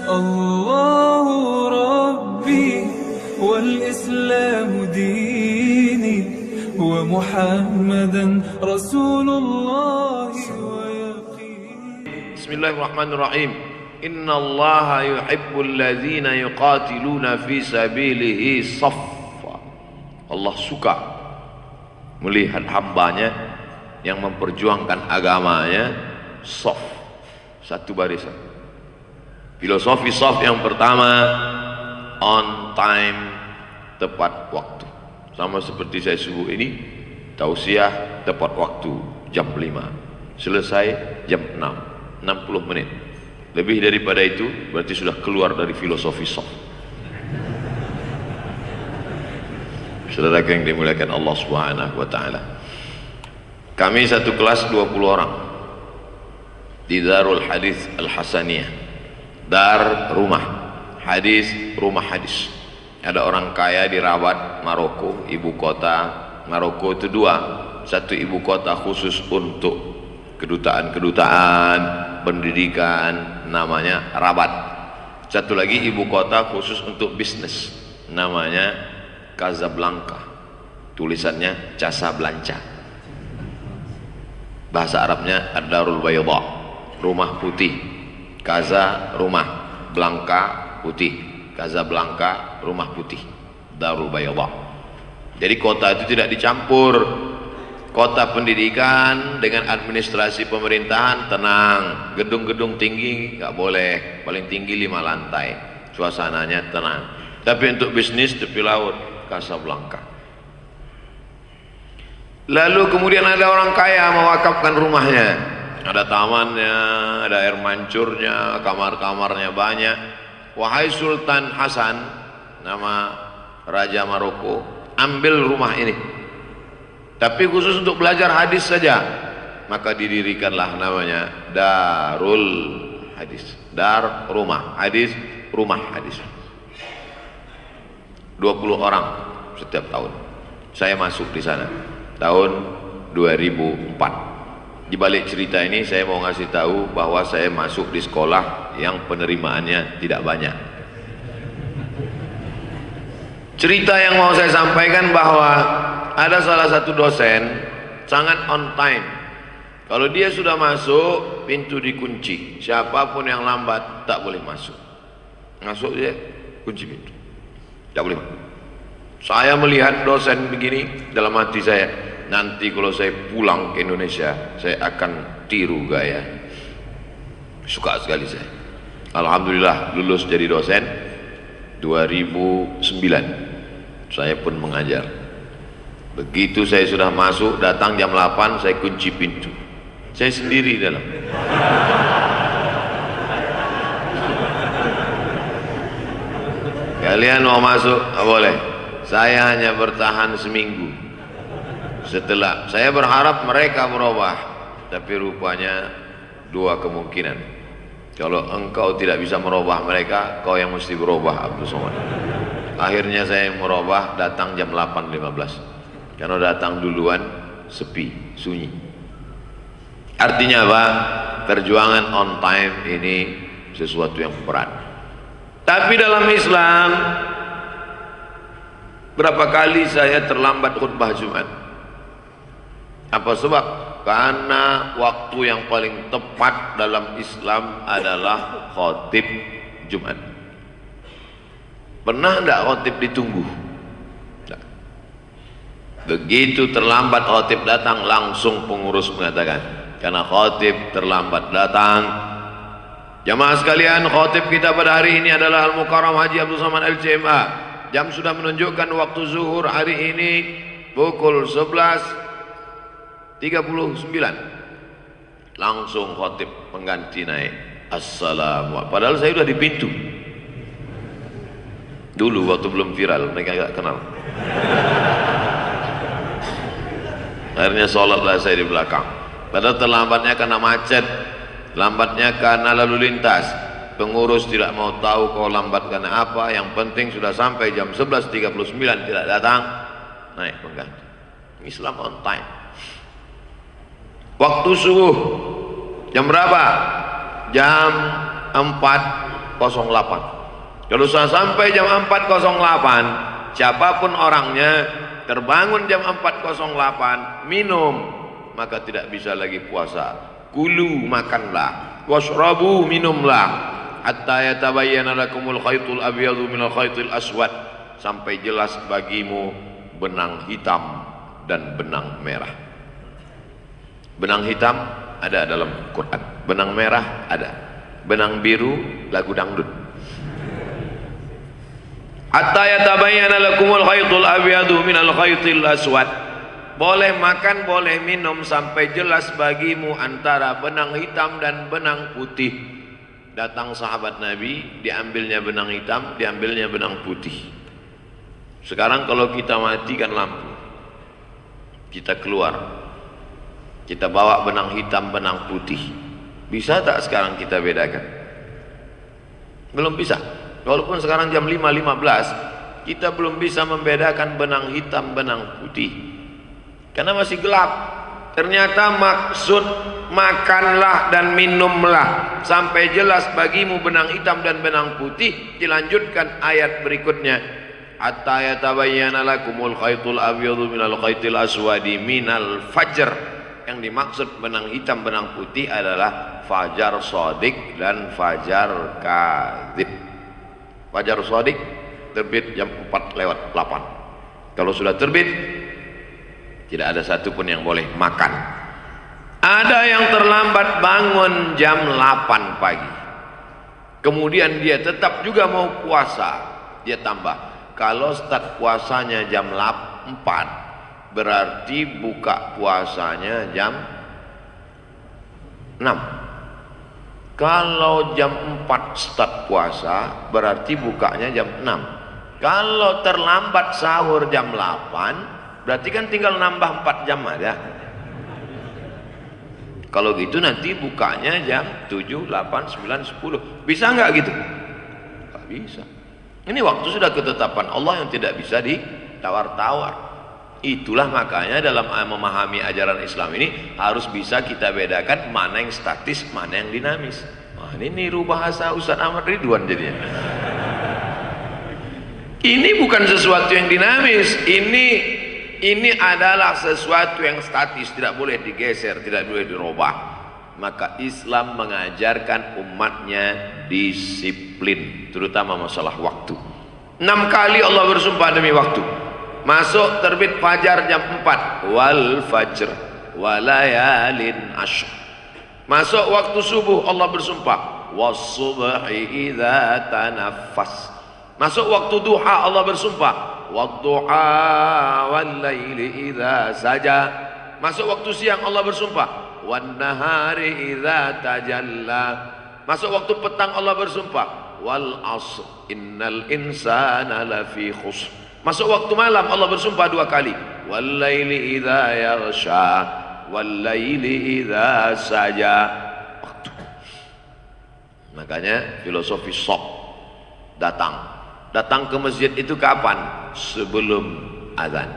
الله ربي والإسلام ديني ومحمدا رسول الله ويقيني. بسم الله الرحمن الرحيم. إن الله يحب الذين يقاتلون في سبيله صفا. Allah suka melihat hambanya yang memperjuangkan agamanya saf, satu barisan. Filosofi saf yang pertama, on time, tepat waktu. Sama seperti saya subuh ini, tausiah tepat waktu, jam 5, selesai jam 6, 60 menit. Lebih daripada itu berarti sudah keluar dari filosofi saf. Saudara yang dimuliakan Allah Subhanahu wa taala. Kami satu kelas 20 orang di Darul Hadis Al-Hasaniyah. Dar rumah hadis, rumah hadis. Ada orang kaya di Rabat, Maroko, ibu kota Maroko itu dua. Satu ibu kota khusus untuk kedutaan-kedutaan, pendidikan, namanya Rabat. Satu lagi ibu kota khusus untuk bisnis, namanya Casablanca. Tulisannya Casablanca. Bahasa Arabnya Ad-Darul Bayda, rumah putih. Kaza rumah, Blanka putih. Casablanca rumah putih, Darul Bayda. Jadi kota itu tidak dicampur. Kota pendidikan dengan administrasi pemerintahan tenang. Gedung-gedung tinggi nggak boleh, paling tinggi 5 lantai. Suasananya tenang. Tapi untuk bisnis tepi laut, Casablanca. Lalu kemudian ada orang kaya mewakafkan rumahnya. Ada tamannya, ada air mancurnya, kamar-kamarnya banyak. Wahai Sultan Hasan, nama Raja Maroko, ambil rumah ini. Tapi khusus untuk belajar hadis saja. Maka didirikanlah namanya Darul Hadis. Dar rumah hadis, rumah hadis. 20 orang setiap tahun. Saya masuk di sana tahun 2004. Di balik cerita ini saya mau ngasih tahu bahwa saya masuk di sekolah yang penerimaannya tidak banyak. Cerita yang mau saya sampaikan bahwa ada salah satu dosen sangat on time. Kalau dia sudah masuk, pintu dikunci. Siapapun yang lambat tak boleh masuk. Masuk dia kunci pintu, tak boleh masuk. Saya melihat dosen begini dalam hati saya, nanti kalau saya pulang ke Indonesia saya akan tiru gaya. Suka sekali saya. Alhamdulillah lulus jadi dosen 2009. Saya pun mengajar. Begitu saya sudah masuk, datang jam 8, saya kunci pintu. Saya sendiri dalam. Kalian mau masuk? Boleh. Saya hanya bertahan seminggu. Setelah saya berharap mereka berubah, tapi rupanya dua kemungkinan. Kalau engkau tidak bisa merubah mereka, kau yang mesti berubah, Abdul Somad. Akhirnya saya yang merubah, datang jam 8.15. Karena datang duluan, sepi, sunyi. Artinya apa? Perjuangan on time ini sesuatu yang berat. Tapi dalam Islam, berapa kali saya terlambat khutbah Jumat? Apa sebab? Karena waktu yang paling tepat dalam Islam adalah khotib Jumat. Pernah enggak khotib ditunggu? Tidak. Begitu terlambat khotib datang, langsung pengurus mengatakan, karena khotib terlambat datang. Jamaah sekalian, khotib kita pada hari ini adalah Al-Mukarram Haji Abdul Somad LCMA. Jam sudah menunjukkan waktu zuhur hari ini pukul 11.39. Langsung khotib pengganti naik. Assalamualaikum. Padahal saya sudah di pintu. Dulu waktu belum viral, mereka nggak kenal. Akhirnya sholatlah saya di belakang. Padahal terlambatnya karena macet, lambatnya karena lalu lintas. Pengurus tidak mau tahu kau lambat karena apa. Yang penting sudah sampai jam 11.39 tidak datang, naik pengganti. Islam on time. Waktu subuh jam berapa? Jam 4 4.08. Kalau sudah sampai jam 4.08, siapapun orangnya terbangun jam 4.08 minum, maka tidak bisa lagi puasa. Kulu, makanlah, washrabu, minumlah, hatta yatabayyana lakumul khaytul abyadu minal khaytil aswad, sampai jelas bagimu benang hitam dan benang merah. Benang hitam ada dalam Quran, benang merah ada, benang biru lagu dangdut. Hatta yatabayyana lakumul khaytul abyadu minal khaytil aswad. Boleh makan, boleh minum sampai jelas bagimu antara benang hitam dan benang putih. Datang sahabat Nabi, diambilnya benang hitam, diambilnya benang putih. Sekarang kalau kita matikan lampu, kita keluar, kita bawa benang hitam, benang putih, bisa tak sekarang kita bedakan? Belum bisa. Walaupun sekarang jam 5.15, kita belum bisa membedakan benang hitam, benang putih, karena masih gelap. Ternyata maksud makanlah dan minumlah sampai jelas bagimu benang hitam dan benang putih. Dilanjutkan ayat berikutnya, hatta yatabayyana lakumul khaytul abyadu minal khaytil aswadi minal fajr. Yang dimaksud benang hitam benang putih adalah fajar shadiq dan fajar kadzib. Fajar shadiq terbit jam 4:08. Kalau sudah terbit, tidak ada satupun yang boleh makan. Ada yang terlambat bangun jam 8 pagi, kemudian dia tetap juga mau puasa, dia tambah, kalau start puasanya jam 4, berarti buka puasanya jam 6. Kalau jam 4 start puasa, berarti bukanya jam 6. Kalau terlambat sahur jam 8, berarti kan tinggal nambah 4 jam aja. Kalau gitu nanti bukanya jam 7, 8, 9, 10. Bisa nggak gitu? Nggak bisa. Ini waktu sudah ketetapan Allah yang tidak bisa ditawar-tawar. Itulah makanya dalam memahami ajaran Islam ini harus bisa kita bedakan mana yang statis, mana yang dinamis. Nah, ini niru bahasa Ustaz Ahmad Ridwan jadinya. Ini bukan sesuatu yang dinamis, ini adalah sesuatu yang statis, tidak boleh digeser, tidak boleh dirubah. Maka Islam mengajarkan umatnya disiplin, terutama masalah waktu. 6 kali Allah bersumpah demi waktu. Masuk terbit fajar jam 4, wal fajr walayalin ashr. Masuk waktu subuh Allah bersumpah, was-subhi idza tanaffas. Masuk waktu duha Allah bersumpah, wad-duha wal-laili idza saja. Masuk waktu siang Allah bersumpah, wan-nahari idza tajalla. Masuk waktu petang Allah bersumpah, wal asr innal insana lafi khusr. Masuk waktu malam Allah bersumpah 2 kali, wal-laili idza yaghsha wal-laili idza saja. Waktu. Makanya filosofi sok datang ke masjid itu kapan? Sebelum azan.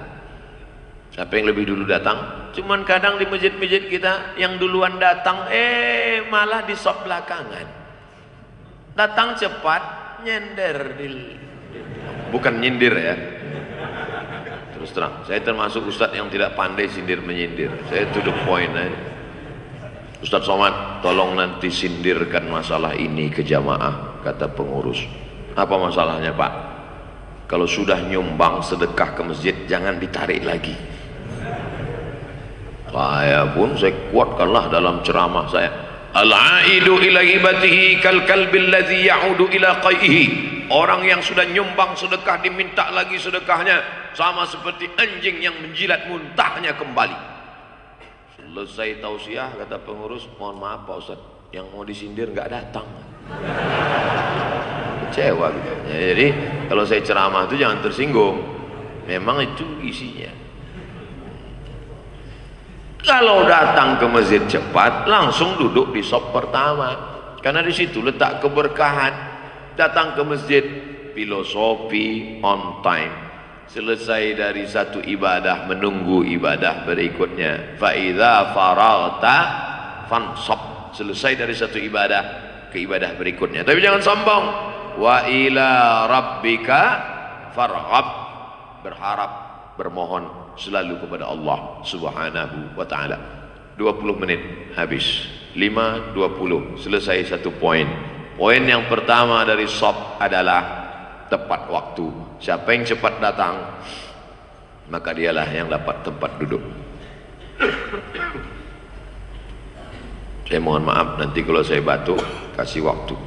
Siapa yang lebih dulu datang? Cuman kadang di masjid-masjid kita yang duluan datang malah di sop belakangan. Datang cepat, nyender bukan nyindir ya. Terus terang, saya termasuk ustadz yang tidak pandai sindir menyindir. Saya to the point aja. Ustadz Somad, tolong nanti sindirkan masalah ini ke jamaah, kata pengurus. Apa masalahnya Pak? Kalau sudah nyumbang sedekah ke masjid, jangan ditarik lagi. Saya pun saya kuatkanlah dalam ceramah saya. Al-aidu ila ibatihi kal kalbil ladzi ya'udu ila qaihi. Orang yang sudah nyumbang sedekah diminta lagi sedekahnya, sama seperti anjing yang menjilat muntahnya kembali. Selesai tausiah kata pengurus, mohon maaf Pak Ustaz, yang mau disindir nggak datang. Kecewa gitu. Ya, jadi kalau saya ceramah itu jangan tersinggung, memang itu isinya. Kalau datang ke masjid cepat, langsung duduk di sop pertama, karena di situ letak keberkahan. Datang ke masjid, filosofi on time. Selesai dari satu ibadah, menunggu ibadah berikutnya. Fa idza faragta fansab. Selesai dari satu ibadah, ke ibadah berikutnya. Tapi jangan sombong. Wa ila rabbika farghab, berharap, bermohon selalu kepada Allah Subhanahu wa taala. 20 menit habis. 5:20 selesai satu poin. Poin yang pertama dari SOP adalah tepat waktu. Siapa yang cepat datang, maka dialah yang dapat tempat duduk. Saya mohon maaf nanti kalau saya batuk, kasih waktu.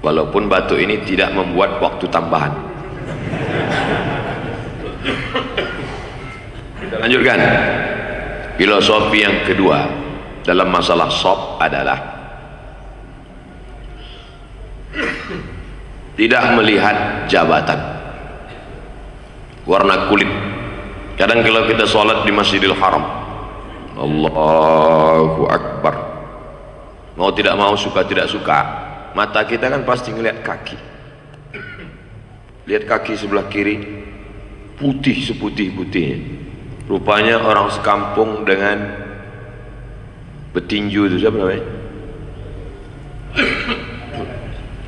Walaupun batuk ini tidak membuat waktu tambahan. Kita lanjutkan. Filosofi yang kedua dalam masalah SOP adalah tidak melihat jabatan, warna kulit. Kadang kalau kita sholat di Masjidil Haram, Allahu Akbar, mau tidak mau, suka tidak suka, mata kita kan pasti ngelihat kaki. Lihat kaki sebelah kiri, putih seputih-putihnya. Rupanya orang sekampung dengan petinju itu, siapa namanya?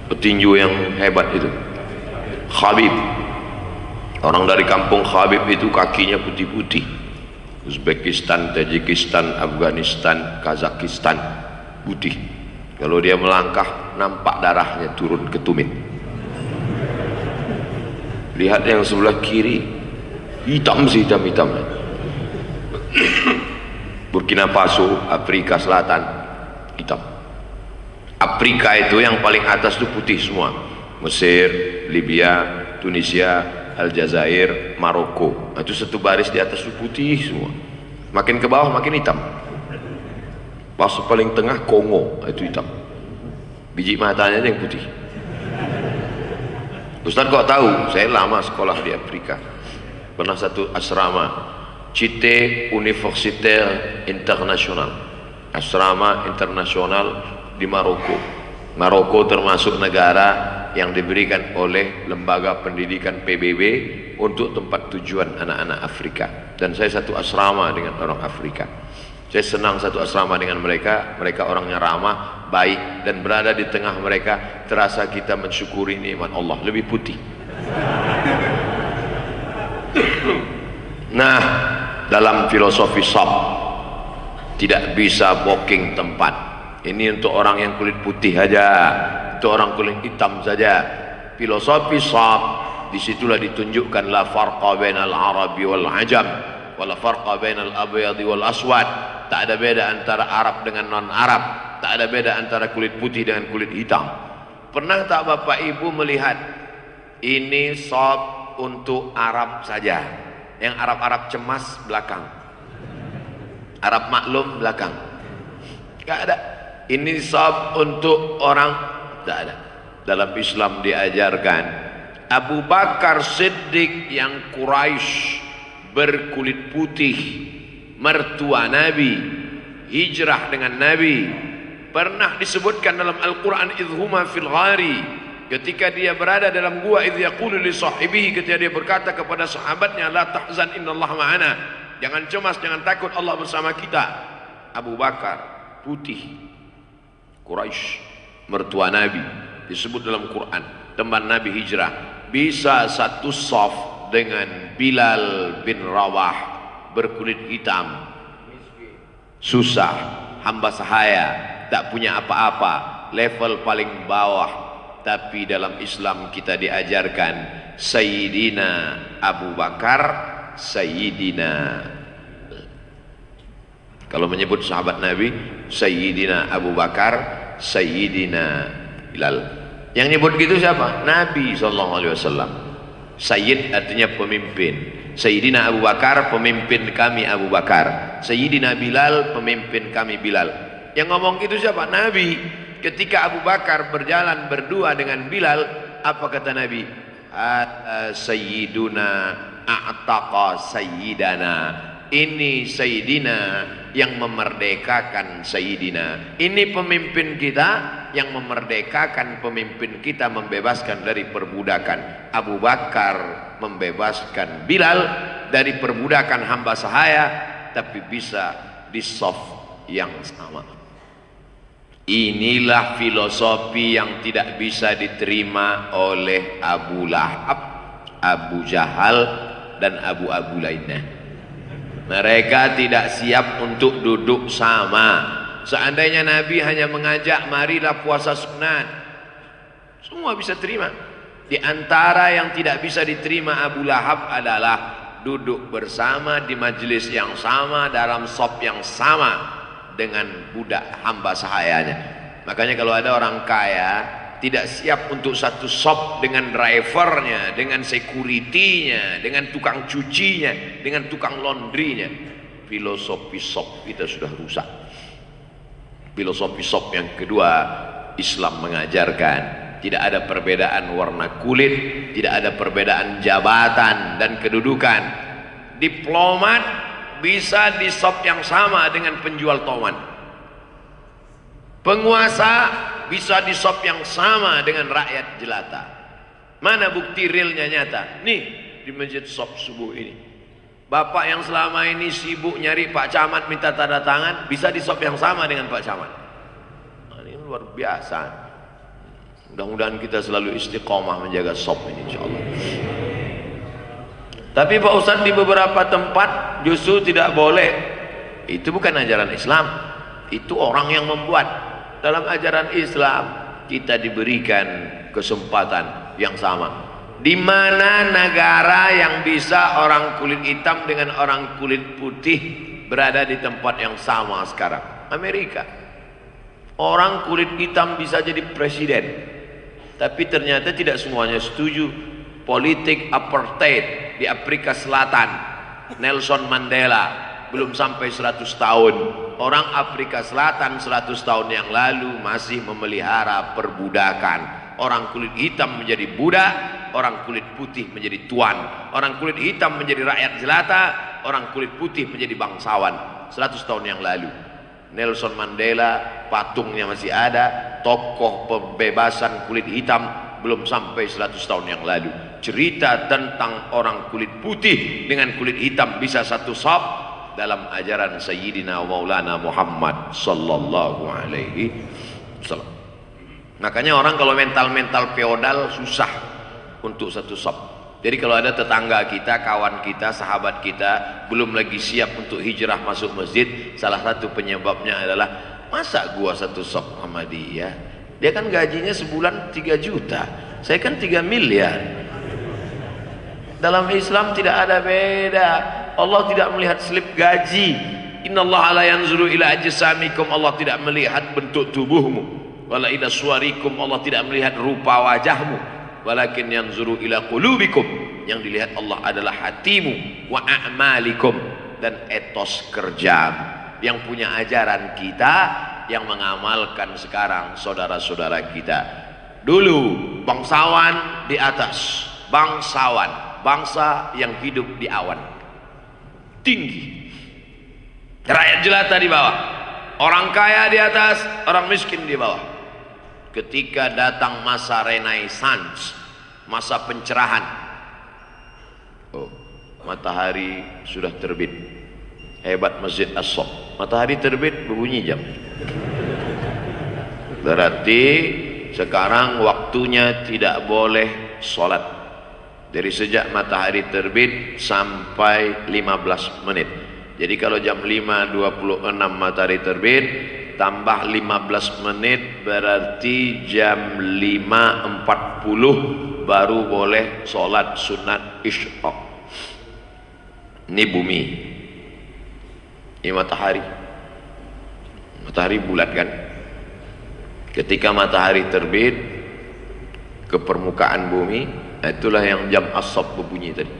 Petinju yang hebat itu, Khabib. Orang dari kampung Khabib itu kakinya putih-putih. Uzbekistan, Tajikistan, Afghanistan, Kazakhstan, putih. Kalau dia melangkah nampak darahnya turun ke tumit. Lihat yang sebelah kiri, hitam sih, hitam-hitam. Burkina Faso, Afrika Selatan, hitam. Afrika itu yang paling atas itu putih semua. Mesir, Libya, Tunisia, Aljazair, Maroko. Itu satu baris di atas itu putih semua. Makin ke bawah makin hitam. Pas paling tengah Kongo, itu hitam. Biji matanya aja yang putih. Ustaz kok tahu? Saya lama sekolah di Afrika. Pernah satu asrama, Cité Universitaire International, asrama internasional di Maroko. Maroko termasuk negara yang diberikan oleh lembaga pendidikan PBB untuk tempat tujuan anak-anak Afrika. Dan saya satu asrama dengan orang Afrika. Saya senang satu asrama dengan mereka. Mereka orangnya ramah, baik, dan berada di tengah mereka terasa kita mensyukuri nikmat Allah. Lebih putih. Nah, dalam filosofi SOP tidak bisa booking tempat. Ini untuk orang yang kulit putih saja, untuk orang kulit hitam saja. Filosofi SOP, disitulah ditunjukkan la farqa bainal arabi wal ajam, wala farqa bainal abyadi wal aswad. Tak ada beda antara Arab dengan non Arab, tak ada beda antara kulit putih dengan kulit hitam. Pernah tak Bapak Ibu melihat ini SOP untuk Arab saja? Yang Arab-Arab cemas belakang, Arab maklum belakang. Gak ada. Ini SOP untuk orang, tak ada. Dalam Islam diajarkan Abu Bakar Siddiq yang Quraisy, berkulit putih, mertua Nabi, hijrah dengan Nabi, pernah disebutkan dalam Al-Quran idhuma fil ghari, ketika dia berada dalam gua, idh yaqulu li sahibihi, ketika dia berkata kepada sahabatnya, la tahzan innallaha ma'ana, jangan cemas, jangan takut, Allah bersama kita. Abu Bakar putih, Quraisy, mertua Nabi, disebut dalam Quran, teman Nabi hijrah. Bisa satu saf dengan Bilal bin Rawah, berkulit hitam, susah, hamba sahaya, tak punya apa-apa, level paling bawah. Tapi dalam Islam kita diajarkan Sayyidina Abu Bakar, Sayyidina, kalau menyebut sahabat Nabi, Sayyidina Abu Bakar, Sayyidina Bilal. Yang nyebut gitu siapa? Nabi SAW. Sayyid artinya pemimpin. Sayyidina Abu Bakar, pemimpin kami Abu Bakar. Sayyidina Bilal, pemimpin kami Bilal. Yang ngomong itu siapa? Nabi. Ketika Abu Bakar berjalan berdua dengan Bilal, apa kata Nabi? Sayyiduna a'taqa sayyidana. Ini Sayyidina yang memerdekakan Sayyidina. Ini pemimpin kita yang memerdekakan pemimpin kita, membebaskan dari perbudakan. Abu Bakar membebaskan Bilal dari perbudakan hamba sahaya, tapi bisa di soft yang sama. Inilah filosofi yang tidak bisa diterima oleh Abu Lahab, Abu Jahal, dan abu-abu lainnya. Mereka tidak siap untuk duduk sama. Seandainya Nabi hanya mengajak marilah puasa sunat, semua bisa terima. Di antara yang tidak bisa diterima Abu Lahab adalah duduk bersama di majelis yang sama dalam shop yang sama dengan budak hamba sahayanya. Makanya kalau ada orang kaya tidak siap untuk satu shop dengan drivernya, dengan security-nya, dengan tukang cucinya, dengan tukang laundry-nya, filosofi shop kita sudah rusak. Filosofi shop yang kedua, Islam mengajarkan tidak ada perbedaan warna kulit, tidak ada perbedaan jabatan dan kedudukan. Diplomat bisa di shop yang sama dengan penjual toman. Penguasa bisa di shop yang sama dengan rakyat jelata. Mana bukti realnya nyata? Nih di masjid shop subuh ini, bapak yang selama ini sibuk nyari Pak Camat minta tanda tangan bisa di shop yang sama dengan Pak Camat. Nah, ini luar biasa. Mudah-mudahan kita selalu istiqomah menjaga shop ini insyaallah. Tapi Pak Ustadz di beberapa tempat justru tidak boleh. Itu bukan ajaran Islam, itu orang yang membuat. Dalam ajaran Islam kita diberikan kesempatan yang sama. Di mana negara yang bisa orang kulit hitam dengan orang kulit putih berada di tempat yang sama sekarang? Amerika. Orang kulit hitam bisa jadi presiden, tapi ternyata tidak semuanya setuju. Politik apartheid di Afrika Selatan, Nelson Mandela belum sampai 100 tahun. Orang Afrika Selatan 100 tahun yang lalu masih memelihara perbudakan. Orang kulit hitam menjadi budak, orang kulit putih menjadi tuan. Orang kulit hitam menjadi rakyat jelata, orang kulit putih menjadi bangsawan. 100 tahun yang lalu. Nelson Mandela patungnya masih ada, tokoh pembebasan kulit hitam belum sampai 100 tahun yang lalu. Cerita tentang orang kulit putih dengan kulit hitam bisa satu saf dalam ajaran Sayyidina Maulana Muhammad sallallahu alaihi wasallam. Makanya orang kalau mental-mental feodal susah untuk satu saf. Jadi kalau ada tetangga kita, kawan kita, sahabat kita belum lagi siap untuk hijrah masuk masjid, salah satu penyebabnya adalah masa gua satu saf sama dia? Dia kan gajinya sebulan 3 juta, saya kan 3 miliar. Dalam Islam tidak ada beda. Allah tidak melihat slip gaji. Innallaha la yanzuru ila ajsamikum, Allah tidak melihat bentuk tubuhmu. Wala ila suwarikum, Allah tidak melihat rupa wajahmu. Walakin yanzuru ila qulubikum, yang dilihat Allah adalah hatimu. Wa a'malikum, dan etos kerja. Yang punya ajaran kita, yang mengamalkan sekarang saudara-saudara kita. Dulu bangsawan di atas, bangsawan, bangsa yang hidup di awan tinggi, rakyat jelata di bawah, orang kaya di atas, orang miskin di bawah. Ketika datang masa Renaissance, masa pencerahan, oh, matahari sudah terbit, hebat Masjid As-Sof, matahari terbit berbunyi jam, berarti sekarang waktunya tidak boleh sholat. Dari sejak matahari terbit sampai 15 menit. Jadi kalau jam 5.26 matahari terbit tambah 15 menit berarti jam 5.40 baru boleh sholat sunat isyraq. Ini bumi, ini matahari. Matahari bulat kan? Ketika matahari terbit ke permukaan bumi, itulah yang jam as-sof berbunyi tadi.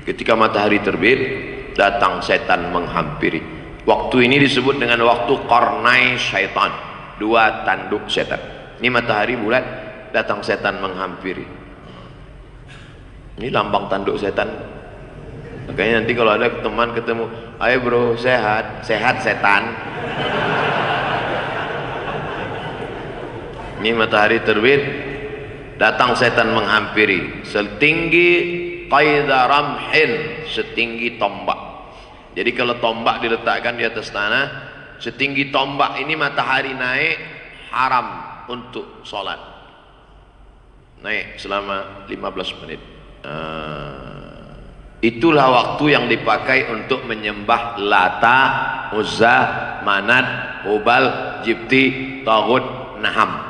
Ketika matahari terbit, datang setan menghampiri. Waktu ini disebut dengan waktu qarnai syaitan, 2 tanduk setan. Ini matahari bulat, datang setan menghampiri. Ini lambang tanduk setan. Makanya nanti kalau ada teman ketemu, ayo bro, sehat, sehat setan. Ini matahari terbit, datang setan menghampiri setinggi qaida ramhin, setinggi tombak. Jadi kalau tombak diletakkan di atas tanah, setinggi tombak ini matahari naik, haram untuk sholat. Naik selama 15 menit. Itulah waktu yang dipakai untuk menyembah Lata, Uzza, Manat, Hubal, Jibti, Taghut, Naham.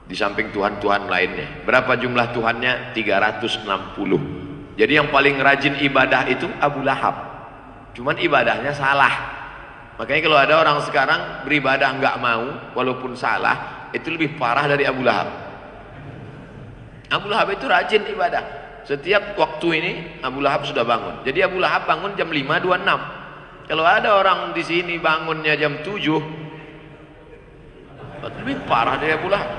Di samping Tuhan-Tuhan lainnya. Berapa jumlah Tuhannya? 360. Jadi yang paling rajin ibadah itu Abu Lahab. Cuman ibadahnya salah. Makanya kalau ada orang sekarang beribadah nggak mau, walaupun salah, itu lebih parah dari Abu Lahab. Abu Lahab itu rajin ibadah. Setiap waktu ini Abu Lahab sudah bangun. Jadi Abu Lahab bangun jam 5.26. Kalau ada orang di sini bangunnya jam 7, lebih parah dari Abu Lahab.